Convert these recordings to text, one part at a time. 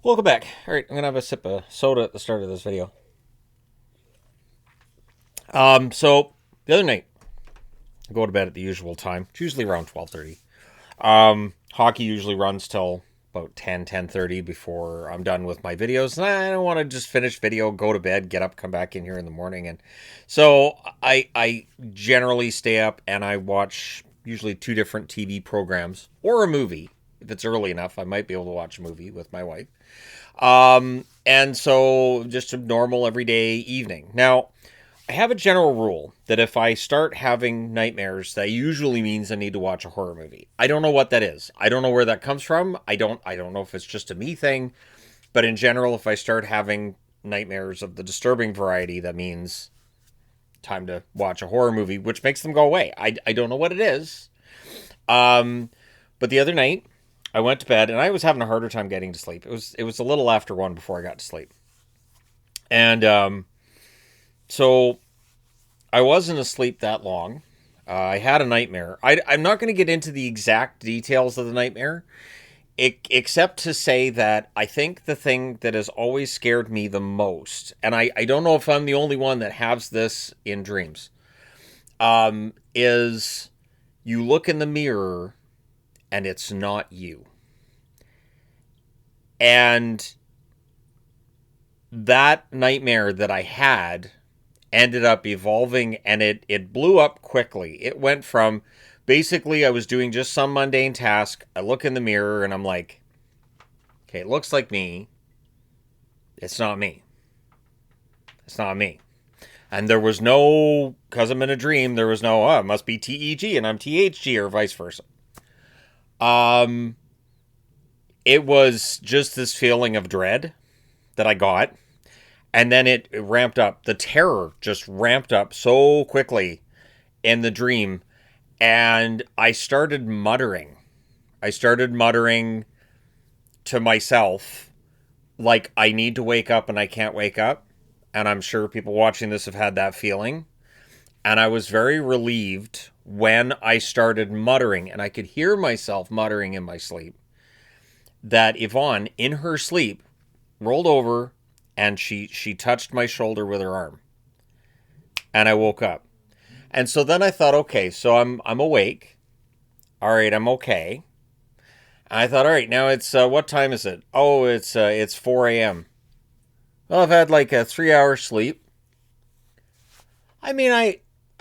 Welcome back. All right, I'm gonna have a sip of soda at the start of this video. So the other night, I go to bed at the usual time. It's usually around 12:30. Hockey usually runs till about 10:30 before I'm done with my videos. And I don't want to just finish video, go to bed, get up, come back in here in the morning. And so I generally stay up and I watch usually two different TV programs or a movie. If it's early enough, I might be able to watch a movie with my wife. And so just a normal everyday evening. Now, I have a general rule that if I start having nightmares, that usually means I need to watch a horror movie. I don't know what that is. I don't know where that comes from. I don't know if it's just a me thing, but in general, if I start having nightmares of the disturbing variety, that means time to watch a horror movie, which makes them go away. I don't know what it is. Um, but the other night, I went to bed and I was having a harder time getting to sleep. It was a little after 1 before I got to sleep. And so I wasn't asleep that long. I had a nightmare. I'm not going to get into the exact details of the nightmare, except to say that I think the thing that has always scared me the most, and I don't know if I'm the only one that has this in dreams, is you look in the mirror and it's not you. And that nightmare that I had ended up evolving, and it blew up quickly. It went from basically I was doing just some mundane task. I look in the mirror and I'm like, okay, it looks like me. It's not me. It's not me. And there was no, because I'm in a dream, there was no, oh, it must be TEG and I'm THG or vice versa. Um, it was just this feeling of dread that I got. And then it ramped up. The terror just ramped up so quickly in the dream. And I started muttering. I started muttering to myself, like, I need to wake up and I can't wake up. And I'm sure people watching this have had that feeling. And I was very relieved when I started muttering, and I could hear myself muttering in my sleep, that Yvonne, in her sleep, rolled over and she touched my shoulder with her arm. And I woke up. And so then I thought, okay, so I'm awake. All right, I'm okay. And I thought, all right, now it's what time is it? Oh, it's 4 a.m. Well, I've had like a 3 hour sleep. I mean,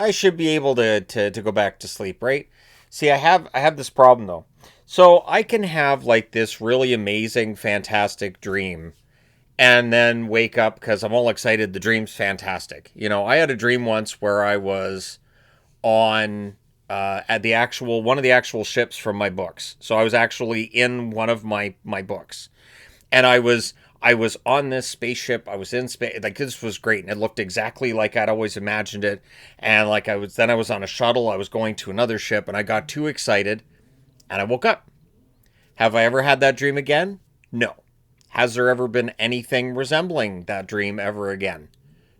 I should be able to go back to sleep, right? See, I have this problem though. So I can have like this really amazing, fantastic dream, and then wake up because I'm all excited. The dream's fantastic. I had a dream once where I was on at the actual one of the actual ships from my books. So I was actually in one of my books, and I was on this spaceship. I was in space. Like, this was great, and it looked exactly like I'd always imagined it. And like I was on a shuttle. I was going to another ship, and I got too excited, and I woke up. Have I ever had that dream again? No. Has there ever been anything resembling that dream ever again?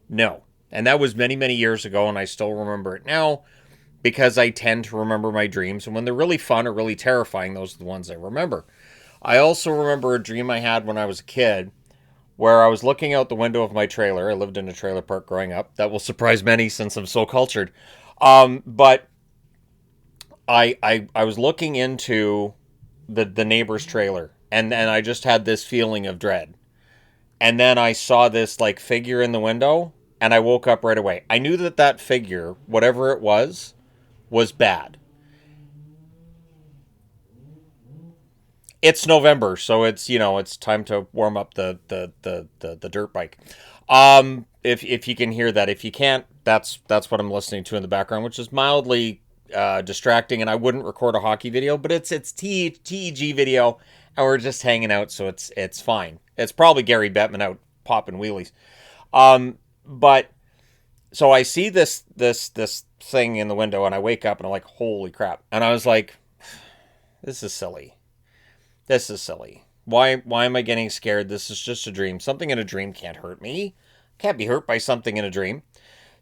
No. And that was many, many years ago, and I still remember it now because I tend to remember my dreams. And when they're really fun or really terrifying, those are the ones I remember. I also remember a dream I had when I was a kid where I was looking out the window of my trailer. I lived in a trailer park growing up. That will surprise many since I'm so cultured. But I was looking into the neighbor's trailer, and I just had this feeling of dread. And then I saw this like figure in the window, and I woke up right away. I knew that figure, whatever it was bad. It's November, so it's time to warm up the dirt bike. If you can hear that, if you can't, that's what I'm listening to in the background, which is mildly distracting. And I wouldn't record a hockey video, but it's TEG video, and we're just hanging out, so it's fine. It's probably Gary Bettman out popping wheelies. But so I see this thing in the window, and I wake up and I'm like, holy crap! And I was like, this is silly. This is silly. Why am I getting scared? This is just a dream. Something in a dream can't hurt me. Can't be hurt by something in a dream.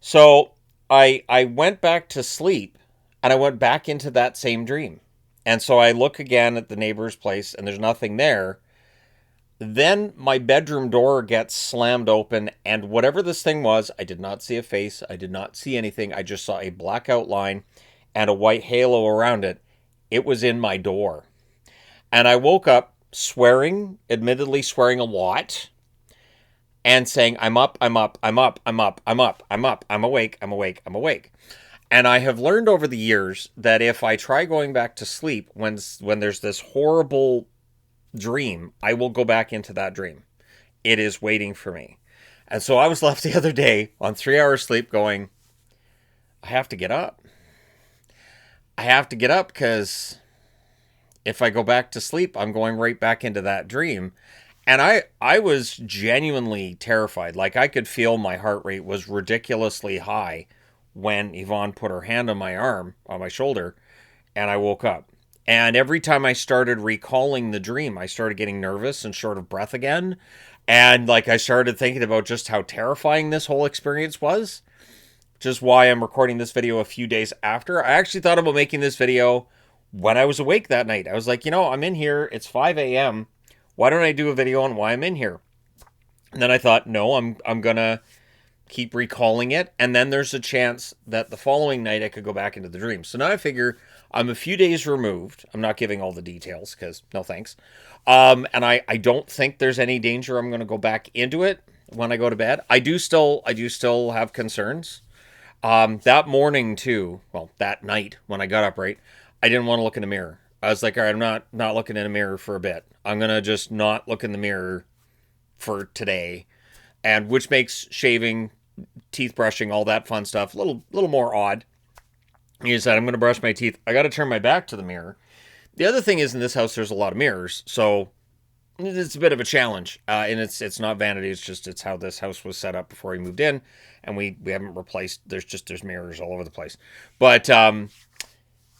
So I went back to sleep, and I went back into that same dream. And so I look again at the neighbor's place, and there's nothing there. Then my bedroom door gets slammed open, and whatever this thing was, I did not see a face. I did not see anything. I just saw a black outline and a white halo around it. It was in my door. And I woke up swearing, admittedly swearing a lot, and saying, I'm up, I'm up, I'm up, I'm up, I'm up, I'm up, I'm awake, I'm awake, I'm awake. And I have learned over the years that if I try going back to sleep when there's this horrible dream, I will go back into that dream. It is waiting for me. And so I was left the other day on 3 hours sleep going, I have to get up. I have to get up because if I go back to sleep, I'm going right back into that dream. And I was genuinely terrified. Like I could feel my heart rate was ridiculously high when Yvonne put her hand on my arm, on my shoulder, and I woke up. And every time I started recalling the dream, I started getting nervous and short of breath again. And like I started thinking about just how terrifying this whole experience was, which is why I'm recording this video a few days after. I actually thought about making this video when I was awake that night. I was like, I'm in here. It's 5 a.m. Why don't I do a video on why I'm in here? And then I thought, no, I'm going to keep recalling it. And then there's a chance that the following night I could go back into the dream. So now I figure I'm a few days removed. I'm not giving all the details because no thanks. And I don't think there's any danger I'm going to go back into it when I go to bed. I do still have concerns. That morning too, well, that night when I got up, right, I didn't want to look in the mirror. I was like, all right, I'm not looking in a mirror for a bit. I'm going to just not look in the mirror for today. And which makes shaving, teeth brushing, all that fun stuff a little more odd. He said, I'm going to brush my teeth. I got to turn my back to the mirror. The other thing is in this house, there's a lot of mirrors. So it's a bit of a challenge. And it's not vanity. It's how this house was set up before we moved in. And we haven't replaced, there's mirrors all over the place. But,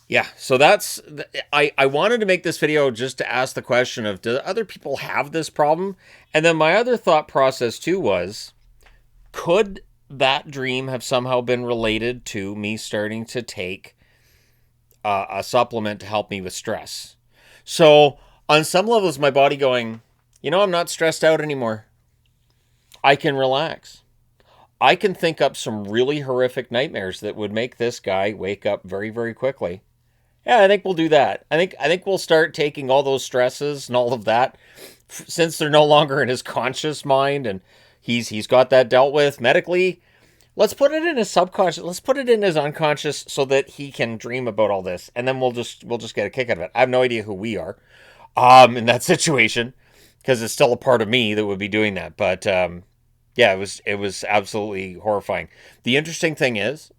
yeah, so I wanted to make this video just to ask the question of, do other people have this problem? And then my other thought process too was, could that dream have somehow been related to me starting to take a supplement to help me with stress? So on some levels, my body going, I'm not stressed out anymore. I can relax. I can think up some really horrific nightmares that would make this guy wake up very, very quickly. Yeah, I think we'll do that. I think we'll start taking all those stresses and all of that, since they're no longer in his conscious mind and he's got that dealt with medically. Let's put it in his subconscious. Let's put it in his unconscious so that he can dream about all this, and then we'll just get a kick out of it. I have no idea who we are, in that situation, because it's still a part of me that would be doing that. But yeah, it was absolutely horrifying. The interesting thing is,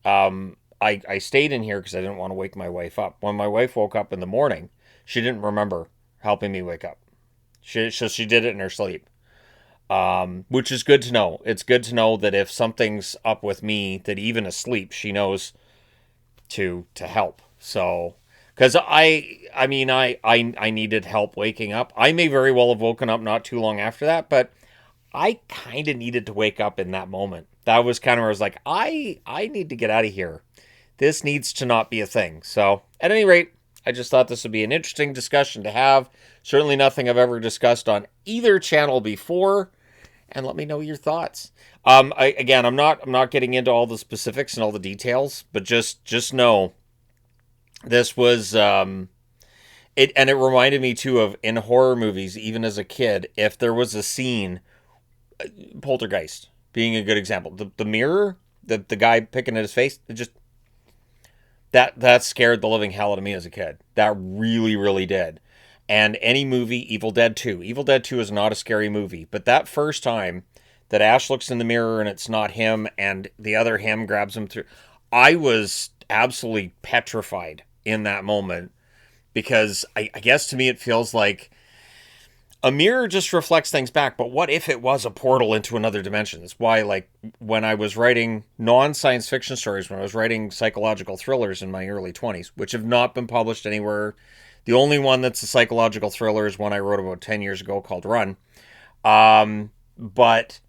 I stayed in here because I didn't want to wake my wife up. When my wife woke up in the morning, she didn't remember helping me wake up. She did it in her sleep, which is good to know. It's good to know that if something's up with me, that even asleep, she knows to help. So, because I needed help waking up. I may very well have woken up not too long after that, but I kind of needed to wake up in that moment. That was kind of where I was like, I need to get out of here. This needs to not be a thing. So, at any rate, I just thought this would be an interesting discussion to have. Certainly nothing I've ever discussed on either channel before. And let me know your thoughts. I'm not getting into all the specifics and all the details, but just know this was it, and it reminded me too of in horror movies, even as a kid, if there was a scene, Poltergeist being a good example. The mirror, the guy picking at his face, it just that scared the living hell out of me as a kid. That really, really did. And any movie, Evil Dead 2. Evil Dead 2 is not a scary movie, but that first time that Ash looks in the mirror and it's not him and the other him grabs him through, I was absolutely petrified in that moment, because I guess to me it feels like a mirror just reflects things back, but what if it was a portal into another dimension? That's why, like, when I was writing non-science fiction stories, when I was writing psychological thrillers in my early 20s, which have not been published anywhere. The only one that's a psychological thriller is one I wrote about 10 years ago called Run, but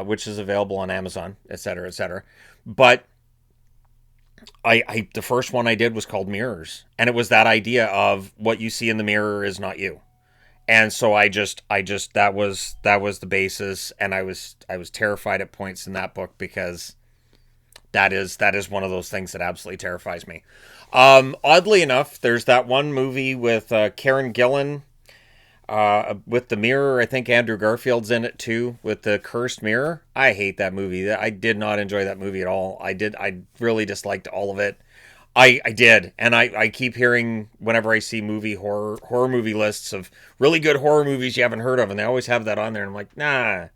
which is available on Amazon, etc., etc. But the first one I did was called Mirrors, and it was that idea of what you see in the mirror is not you. And so I just that was the basis, and I was terrified at points in that book because that is one of those things that absolutely terrifies me. Oddly enough, there's that one movie with Karen Gillan, with the mirror. I think Andrew Garfield's in it too, with the cursed mirror. I hate that movie. I did not enjoy that movie at all. I really disliked all of it. I did, and I keep hearing whenever I see horror movie lists of really good horror movies you haven't heard of, and they always have that on there. And I'm like, nah,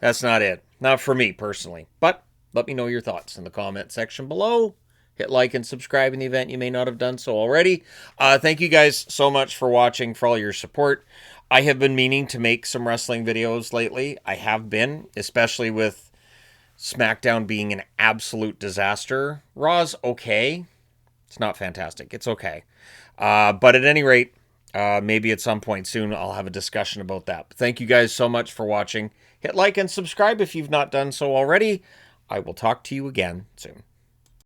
that's not it. Not for me personally. But let me know your thoughts in the comment section below. Hit like and subscribe in the event you may not have done so already. Thank you guys so much for watching, for all your support. I have been meaning to make some wrestling videos lately. I have been, especially with SmackDown being an absolute disaster. Raw's okay. It's not fantastic. It's okay. But at any rate, maybe at some point soon I'll have a discussion about that. But thank you guys so much for watching. Hit like and subscribe if you've not done so already. I will talk to you again soon.